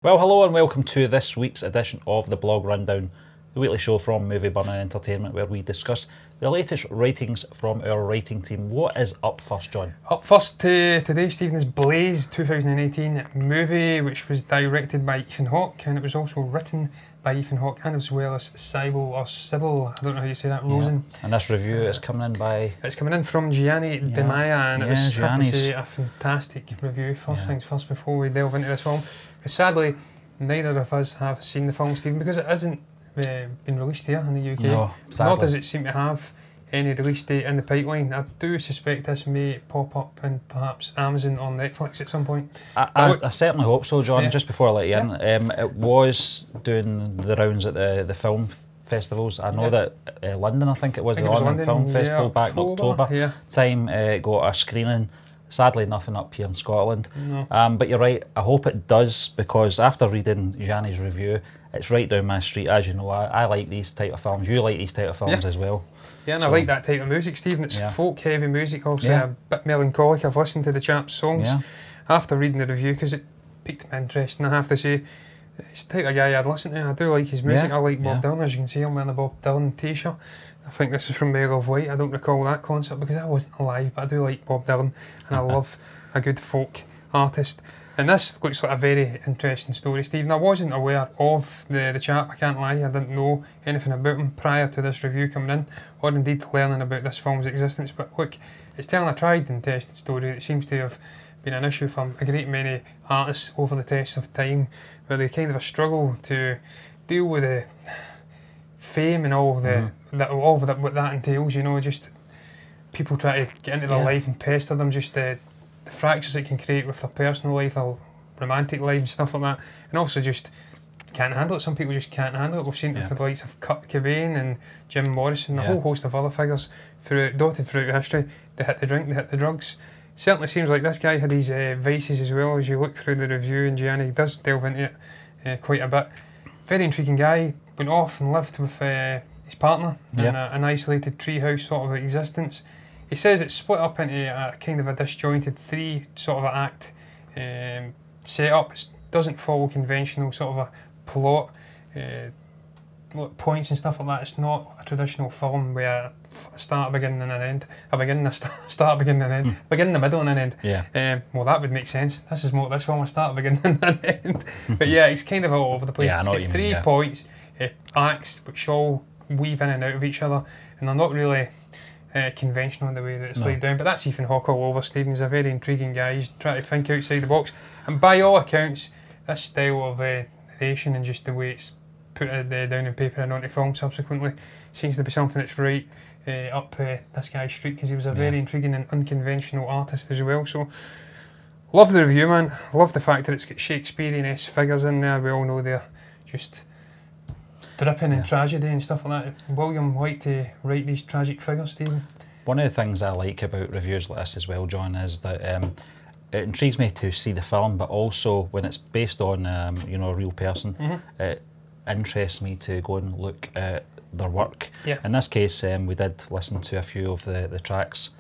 Well, hello and welcome to this week's edition of the Blog Rundown, the weekly show from Movie Burn and Entertainment, where we discuss the latest ratings from our writing team. What is up first, John? Up first today, Stephen, is Blaze 2018 movie, which was directed by Ethan Hawke, and it was also written by Ethan Hawke, and as well as Sybil, I don't know how you say that, Rosen. Yeah. And this review is coming in by... It's coming in from Gianni De Maya, and it was, I have to say, a fantastic review. First things first, before we delve into this film. But sadly, neither of us have seen the film, Stephen, because it hasn't been released here in the UK. No, sadly. Nor does it seem to have any release date in the pipeline. I do suspect this may pop up in perhaps Amazon or Netflix at some point. I certainly hope so, John. Yeah. Just before I let you in, it was doing the rounds at the film festivals. I know that London, I think it was, the London Film Festival back in October time, got a screening. Sadly, nothing up here in Scotland. No. But you're right, I hope it does, because after reading Gianni's review, it's right down my street. As you know, I like these type of films. You like these type of films as well. Yeah, and I like that type of music, Stephen. It's folk-heavy music, also a bit melancholic. I've listened to the chap's songs after reading the review, because it piqued my interest, and I have to say, it's the type of guy I'd listen to. I do like his music. I like Bob Dylan. As you can see, I'm wearing a Bob Dylan t-shirt. I think this is from Mary of White. I don't recall that concert because I wasn't alive, but I do like Bob Dylan, and I love a good folk artist. And this looks like a very interesting story, Stephen. I wasn't aware of the chap, I can't lie. I didn't know anything about him prior to this review coming in, or indeed learning about this film's existence. But look, it's telling a tried and tested story that seems to have been an issue for a great many artists over the test of time, where they kind of a struggle to deal with the fame and all what that entails, you know, just people try to get into their life and pester them, just the fractures it can create with their personal life, their romantic life and stuff like that, and also just can't handle it. Some people just can't handle it. We've seen it for the likes of Kurt Cobain and Jim Morrison, a whole host of other figures dotted throughout history. They hit the drink, they hit the drugs. Certainly seems like this guy had these vices as well. As you look through the review, and Gianni does delve into it quite a bit. Very intriguing guy. Went off and lived with his partner in an isolated treehouse sort of existence. He says it's split up into a kind of a disjointed three sort of act setup. It doesn't follow conventional sort of a plot, points and stuff like that. It's not a traditional film where a start, a beginning and an end. A beginning, a start, a beginning and an end. Beginning, a middle and an end. Well, that would make sense. This is more this film, a start, a beginning and an end. But yeah, it's kind of all over the place. It's got 3 points, acts which all weave in and out of each other, and they're not really conventional in the way that it's laid down. But that's Ethan Hawke all over. Stephen's a very intriguing guy. He's trying to think outside the box, and by all accounts, this style of narration and just the way it's put down in paper and onto film subsequently seems to be something that's right up this guy's street, because he was a very intriguing and unconventional artist as well. So love the review, man. Love the fact that it's got Shakespearean-esque figures in there. We all know they're just dripping in tragedy and stuff like that. William liked to write these tragic figures, Stephen. One of the things I like about reviews like this as well, John, is that it intrigues me to see the film, but also when it's based on you know, a real person, it interests me to go and look at their work. In this case, we did listen to a few of the tracks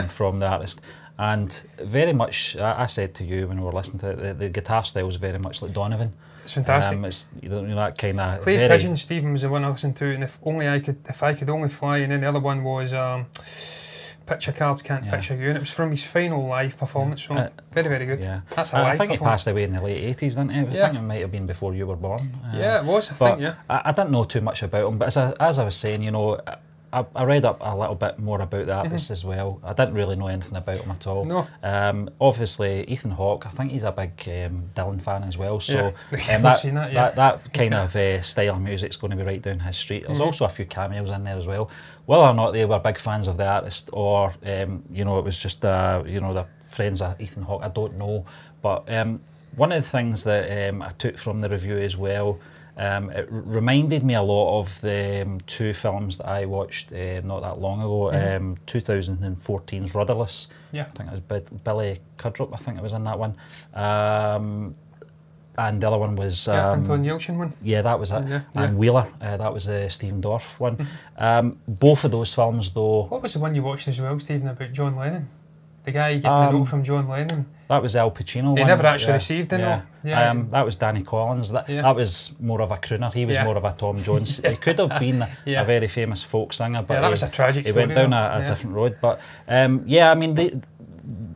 from the artist, and very much, I said to you when we were listening to it, the guitar style is very much like Donovan. It's fantastic. It's, you know, that kind of Clay Pigeon, Stephen, was the one I listened to, and if I could only fly, and then the other one was Picture Cards Can't Picture You, and it was from his final live performance. So very, very good. That's a live I think he passed away in the late 80s, didn't he? I think it might have been before you were born. It was, I think, I didn't know too much about him, but as I was saying, you know, I read up a little bit more about the artist as well. I didn't really know anything about him at all. No. Obviously, Ethan Hawke, I think he's a big Dylan fan as well. So that kind of style of music's going to be right down his street. There's also a few cameos in there as well. Whether or not they were big fans of the artist, or you know, it was just you know, the friends of Ethan Hawke, I don't know. But one of the things that I took from the review as well, it reminded me a lot of the 2 films that I watched not that long ago. 2014's Rudderless. I think it was Billy Crudup, I think it was in that one. and the other one was Anton Yelchin one. Yeah, that was it. And Wheeler, that was the Stephen Dorff one. Both of those films, though. What was the one you watched as well, Stephen, about John Lennon? The guy getting the note from John Lennon. That was the Al Pacino one. He never actually received the note. That was Danny Collins. That was more of a crooner. He was more of a Tom Jones. He could have been a very famous folk singer, but that was a tragic story. He went down a different road. But I mean,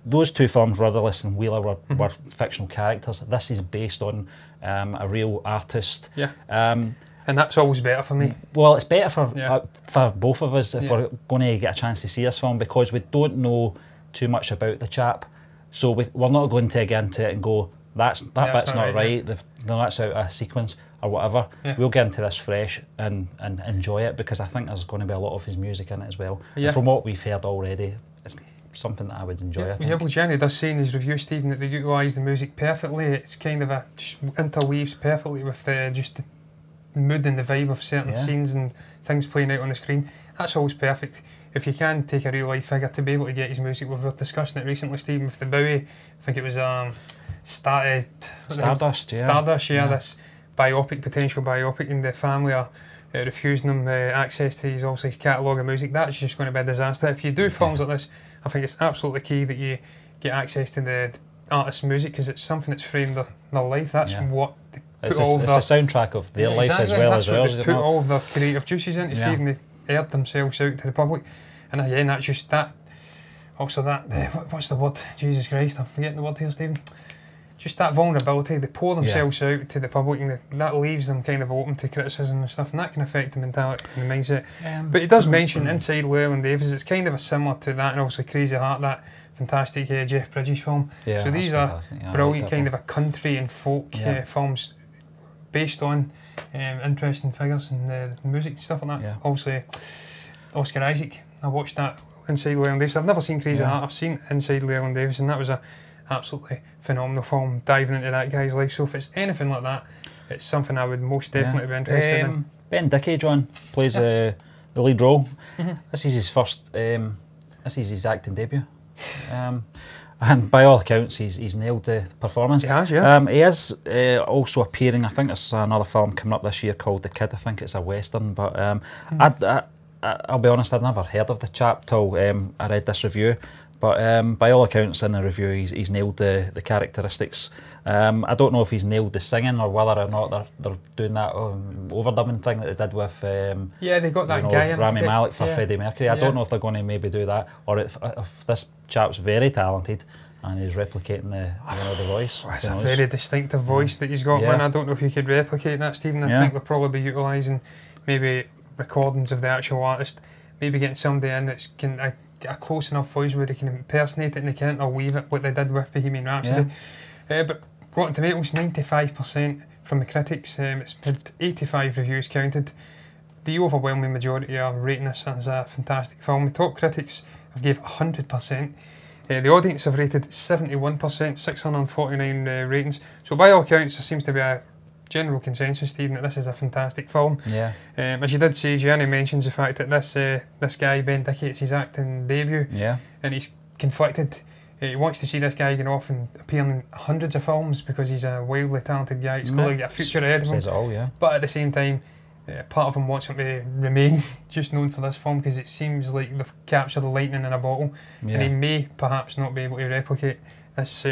those two films, Rudderless and Wheeler, were fictional characters. This is based on a real artist. And that's always better for me. Well, it's better for both of us if we're going to get a chance to see this film, because we don't know too much about the chap. So we're not going to get into it and go, that bit's not right. No, that's out of sequence or whatever. We'll get into this fresh and enjoy it, because I think there's going to be a lot of his music in it as well. And from what we've heard already, it's something that I would enjoy. I think. Well, Jenny does say in his review, Stephen, that they utilise the music perfectly. It's kind of just interweaves perfectly with just the mood and the vibe of certain scenes and things playing out on the screen. That's always perfect. If you can take a real life figure to be able to get his music, we were discussing it recently, Stephen, with the Bowie. I think it was Stardust. Stardust, this potential biopic, and the family are refusing them access to his obviously catalogue of music. That's just going to be a disaster. If you do films like this, I think it's absolutely key that you get access to the artist's music, because it's something that's framed their life. That's what they put it's a soundtrack of their life as well as ours. They put all of their creative juices into, Stephen. They aired themselves out to the public, and again, that's just that. Also, what's the word? Jesus Christ, I'm forgetting the word here, Stephen. Just that vulnerability. They pour themselves out to the public, and that leaves them kind of open to criticism and stuff, and that can affect the mentality and the mindset. But he does mention Inside Llewellyn Davis. It's kind of a similar to that, and obviously Crazy Heart, that fantastic Jeff Bridges film. So these are brilliant kind of a country and folk films based on interesting figures and music and stuff like that. Obviously, Oscar Isaac. I watched that Inside Llewellyn Davis. I've never seen Crazy Heart. I've seen Inside Llewellyn Davis, and that was a absolutely phenomenal film, diving into that guy's life. So if it's anything like that, it's something I would most definitely be interested in. Ben Dickey, John, plays the lead role. This is his first. This is his acting debut. And by all accounts, he's nailed the performance. He has, He is also appearing. I think there's another film coming up this year called The Kid. I think it's a western, but I'll be honest, I'd never heard of the chap till I read this review. But by all accounts in the review, he's nailed the characteristics. I don't know if he's nailed the singing, or whether or not they're doing that overdubbing thing that they did with they got that guy in Rami Malek for Freddie Mercury. I don't know if they're going to maybe do that, or if this chap's very talented and he's replicating the voice. It's a very distinctive voice that he's got, man. I don't know if you could replicate that, Stephen. I think they'll probably be utilising maybe recordings of the actual artist, maybe getting somebody in that's a close enough voice where they can impersonate it and they can interweave it, what they did with Bohemian Rhapsody. But Rotten Tomatoes, 95% from the critics. It's had 85 reviews counted. The overwhelming majority are rating this as a fantastic film. The top critics have gave 100%. The audience have rated 71%, 649 ratings. So by all accounts, there seems to be a general consensus, Stephen, that this is a fantastic film. As you did say, Gianni mentions the fact that this guy, Ben Dickey, it's his acting debut, and he's conflicted. He wants to see this guy going off and appearing in hundreds of films because he's a wildly talented guy. He's got a future ahead of him. Says it all, But at the same time, part of him wants him to remain just known for this film, because it seems like they've captured the lightning in a bottle, and he may perhaps not be able to replicate this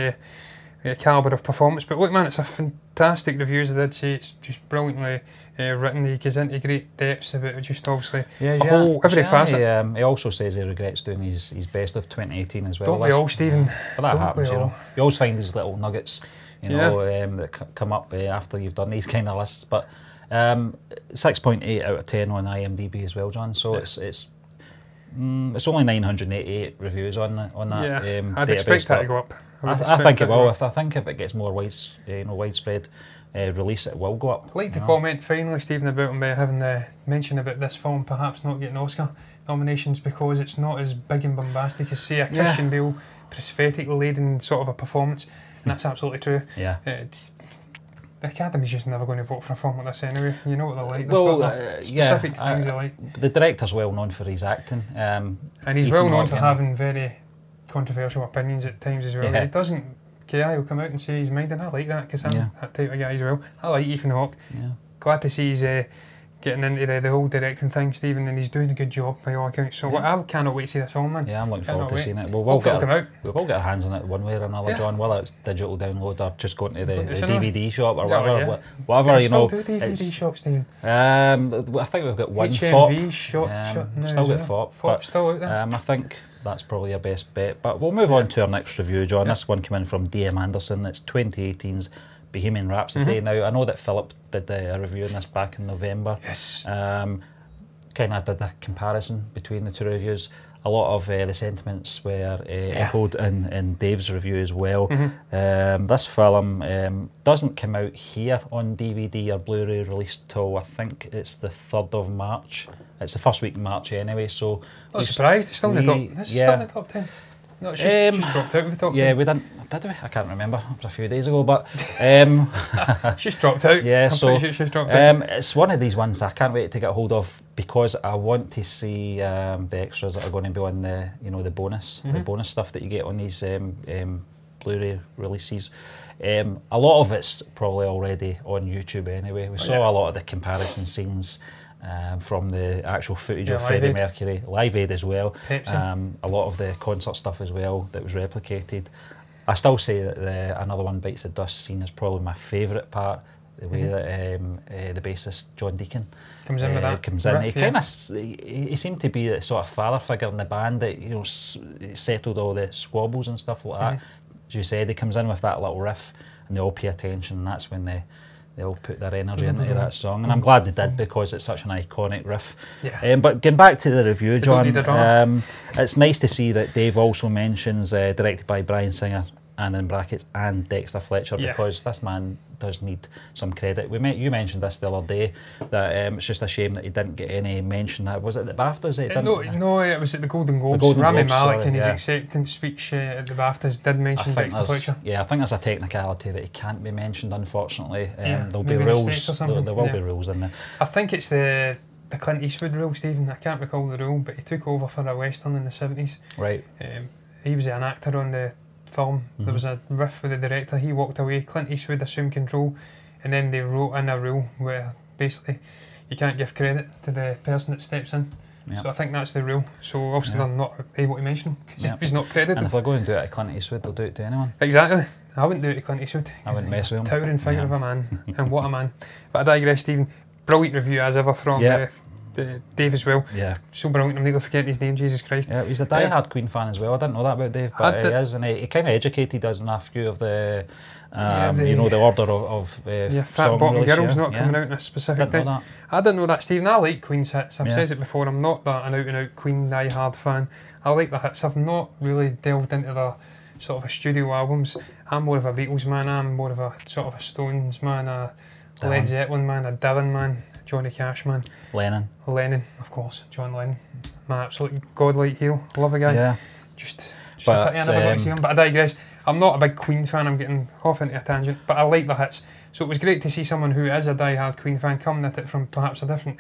calibre of performance. But look, man, it's a fantastic review, as I did say. It's just brilliantly written. He goes into great depths about it, just obviously every facet. He also says he regrets doing his best of 2018 as well. Don't we all, Stephen? But that happens, you know. You always find these little nuggets, that come up after you've done these kind of lists. But 6.8 out of 10 on IMDb as well, John. So it's only 988 reviews on that. I'd expect that to go up. I think it will. I think if it gets more widespread release, it will go up. I'd like to comment finally, Stephen, about him having mention about this film perhaps not getting Oscar nominations because it's not as big and bombastic as, say, a Christian Bale prosthetic laden sort of a performance, and that's absolutely true. The Academy's just never going to vote for a film like this anyway. You know what they're like. They've got specific things they like. The director's well known for his acting. And he's well known for having very controversial opinions at times as well. He doesn't guy will come out and say his mind, and I like that because I'm that type of guy as well. I like Ethan Hawke. Glad to see he's getting into the whole directing thing, Stephen, and he's doing a good job by all accounts. So I cannot wait to see this film, man. Yeah, I'm looking forward to seeing it. We'll get our hands on it one way or another, John, whether it's digital download or just going to the DVD shop or whatever. Whatever, you know. Do DVD shops, Stephen? I think we've got one HMV shop still got FOP. FOP still out there. I think that's probably our best bet. But we'll move on to our next review, John. This one came in from DM Anderson. It's 2018's Bohemian Rhapsody. Now, I know that Philip did a review on this back in November. Yes. Kind of did a comparison between the two reviews. A lot of the sentiments were echoed in Dave's review as well. This film doesn't come out here on DVD or Blu-ray released till I think it's the 3rd of March. It's the first week in March anyway, so... Not surprised, it's still in the top... This is still in the top 10. No, it's just dropped out of the top 10. Yeah, we didn't... Did we? I can't remember. It was a few days ago, but... It's just dropped out. Yeah, so... Sure it's dropped out. It's one of these ones I can't wait to get a hold of because I want to see the extras that are going to be on the, you know, the bonus stuff that you get on these Blu-ray releases. A lot of it's probably already on YouTube anyway. We saw a lot of the comparison scenes from the actual footage of Freddie Mercury, Live Aid as well. A lot of the concert stuff as well that was replicated. I still say that Another One Bites the Dust scene is probably my favourite part. The way that the bassist John Deacon comes in with that. Comes in. He seemed to be the sort of father figure in the band that, you know, settled all the squabbles and stuff like that. As you said, he comes in with that little riff and they all pay attention, and that's when they all put their energy into that song, and I'm glad they did because it's such an iconic riff. But getting back to the review, John, it's nice to see that Dave also mentions directed by Bryan Singer and in brackets and Dexter Fletcher, because this man does need some credit. You mentioned this the other day, that it's just a shame that he didn't get any mention. Was it the BAFTAs? No, it was at the Golden Globes. Rami Malek in his acceptance speech at the BAFTAs did mention Dexter Fletcher. Yeah, I think there's a technicality that he can't be mentioned, unfortunately. There'll be rules. There will be rules in there. I think it's the Clint Eastwood rule, Stephen. I can't recall the rule, but he took over for a Western in the 70s. Right. He was an actor on the film. There was a riff with the director, he walked away, Clint Eastwood assumed control, and then they wrote in a rule where basically you can't give credit to the person that steps in. So I think that's the rule. So obviously they're not able to mention him because he's not credited. And if they're going to do it to Clint Eastwood, they'll do it to anyone. Exactly. I wouldn't do it to Clint Eastwood. I wouldn't mess with him. Towering figure of a man, and what a man. But I digress, Stephen. Brilliant review as ever from Dave as well. So brilliant. I'm nearly forgetting his name, Jesus Christ. Yeah, he's a die-hard Queen fan as well. I didn't know that about Dave, but he is, and he kind of educated us in a few of the, you know, the order of Fat Bottom Girls not coming out in a specific day. I didn't know that, Stephen. I like Queen's hits. I've said it before. I'm not that an out-and-out Queen die-hard fan. I like the hits. I've not really delved into the sort of a studio albums. I'm more of a Beatles man. I'm more of a sort of a Stones man, a Led Zeppelin man, a Dylan man, Johnny Cash man. Lennon, of course, John Lennon, my absolute godlike hero. Love a guy. Just a pity I never got to see him. But I digress. I'm not a big Queen fan. I'm getting off into a tangent, but I like the hits. So it was great to see someone who is a die-hard Queen fan come at it from perhaps a different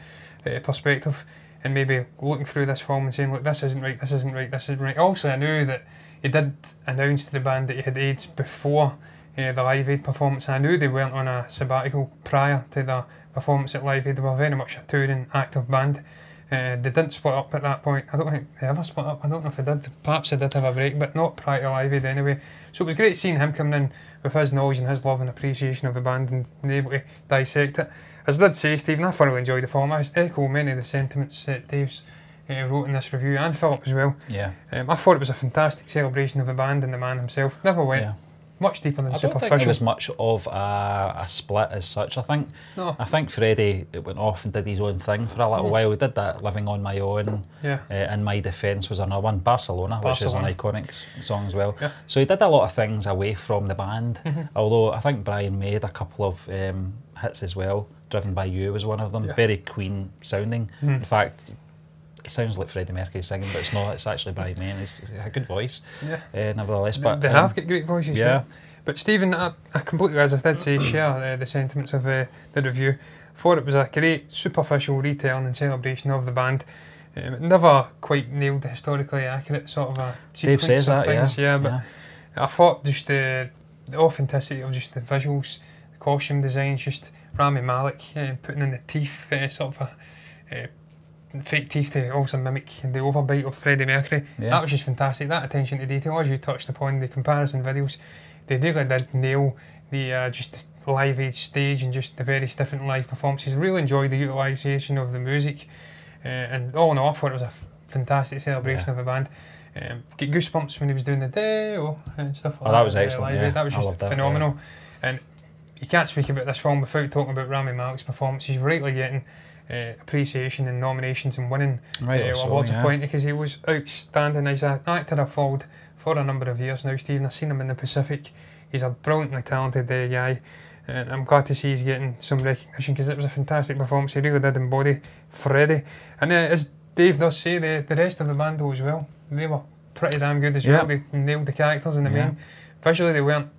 perspective, and maybe looking through this film and saying, look, this isn't right, this isn't right, this isn't right. Also, I knew that he did announce to the band that he had AIDS before the Live Aid performance. I knew they weren't on a sabbatical prior to the performance at Live Aid. They were very much a touring active band. They didn't split up at that point. I don't think they ever split up. I don't know if they did. Perhaps they did have a break, but not prior to Live Aid anyway. So it was great seeing him coming in with his knowledge and his love and appreciation of the band and being able to dissect it. As I did say, Stephen, I thoroughly enjoyed the film. I echo many of the sentiments that Dave's wrote in this review, and Philip as well. I thought it was a fantastic celebration of the band and the man himself. Never went much deeper than superficial. I don't think there was much of a split as such. I think Freddie went off and did his own thing for a little while. He did that Living on My Own. In My Defence was another one. Barcelona, which is an iconic song as well. So he did a lot of things away from the band. Although I think Brian made a couple of hits as well. Driven by You was one of them. Very Queen sounding. In fact, it sounds like Freddie Mercury singing, but it's not. It's actually Brian May, and he's a good voice, nevertheless. But they have got great voices. But Stephen, I completely, as I did say, share the sentiments of the review. Thought it was a great superficial retelling and celebration of the band. It never quite nailed the historically accurate sort of a sequence of things. But I thought just the the authenticity of just the visuals, the costume designs, just Rami Malek putting in the teeth, sort of fake teeth to also mimic the overbite of Freddie Mercury. Yeah. That was just fantastic. That attention to detail, as you touched upon, the comparison videos, they really did nail the just the live age stage and just the various different live performances. Really enjoyed the utilisation of the music, and all in all, I thought it was a fantastic celebration of a band. Get goosebumps when he was doing the day and stuff like that. That was excellent. Yeah. That was just phenomenal. And you can't speak about this film without talking about Rami Malek's performance. He's rightly getting appreciation and nominations and winning awards appointed, because he was outstanding. He's an actor I've followed for a number of years now, Stephen. I've seen him in the Pacific. He's a brilliantly talented guy, and I'm glad to see he's getting some recognition, because it was a fantastic performance. He really did embody Freddie. And as Dave does say, the rest of the band though as well, they were pretty damn good as well. They nailed the characters in the main. Visually they weren't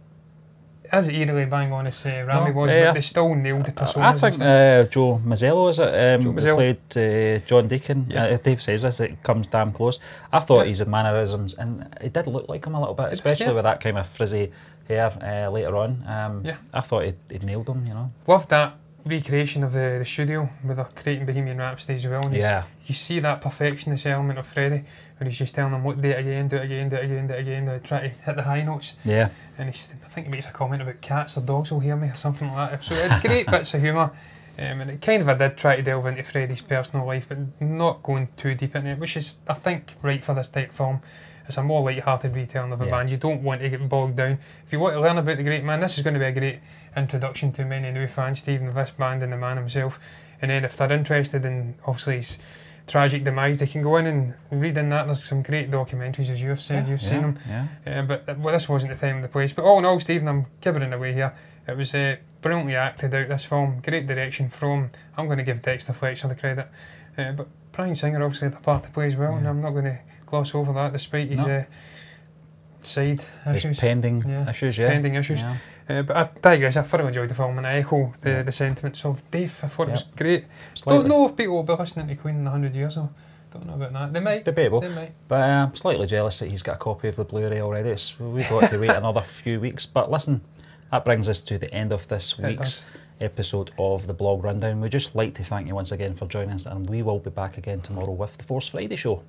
as eerily bang on as Rami was, but they still nailed the personas. I think Joe Mazzello, is it? Joe Mazzello played John Deacon. Dave says this, it comes damn close. I thought his mannerisms, and it did look like him a little bit, especially with that kind of frizzy hair later on. I thought he'd nailed him, you know. Loved that recreation of the studio with her creating Bohemian Rhapsody as well. And you see that perfectionist element of Freddie, where he's just telling them, look, do it again, do it again, do it again, do it again, try to hit the high notes. Yeah. And I think he makes a comment about cats or dogs will hear me or something like that. So it had great bits of humour. And it kind of, I did try to delve into Freddie's personal life, but not going too deep into it, which is, I think, right for this type of film. It's a more light-hearted retelling of a band. You don't want to get bogged down. If you want to learn about the great man, this is going to be a great introduction to many new fans, Stephen, of this band and the man himself. And then if they're interested in, obviously, his tragic demise, they can go in and read in that. There's some great documentaries, as you've said, you've seen them. But this wasn't the time and the place. But all in all, Stephen, I'm gibbering away here. It was brilliantly acted out, this film. Great direction from, I'm going to give Dexter Fletcher the credit. But Bryan Singer obviously had a part to play as well, and I'm not going to gloss over that, despite his side issues. His pending issues, Pending issues. But I digress, I thoroughly enjoyed the film, and I echo the sentiments of Dave. I thought it was great. Don't know if people will be listening to Queen in 100 years, though. Don't know about that. They might. Debatable. They might. But I'm slightly jealous that he's got a copy of the Blu-ray already. We've got to wait another few weeks. But listen, that brings us to the end of this week's episode of the Blog Rundown. We'd just like to thank you once again for joining us, and we will be back again tomorrow with the Force Friday show.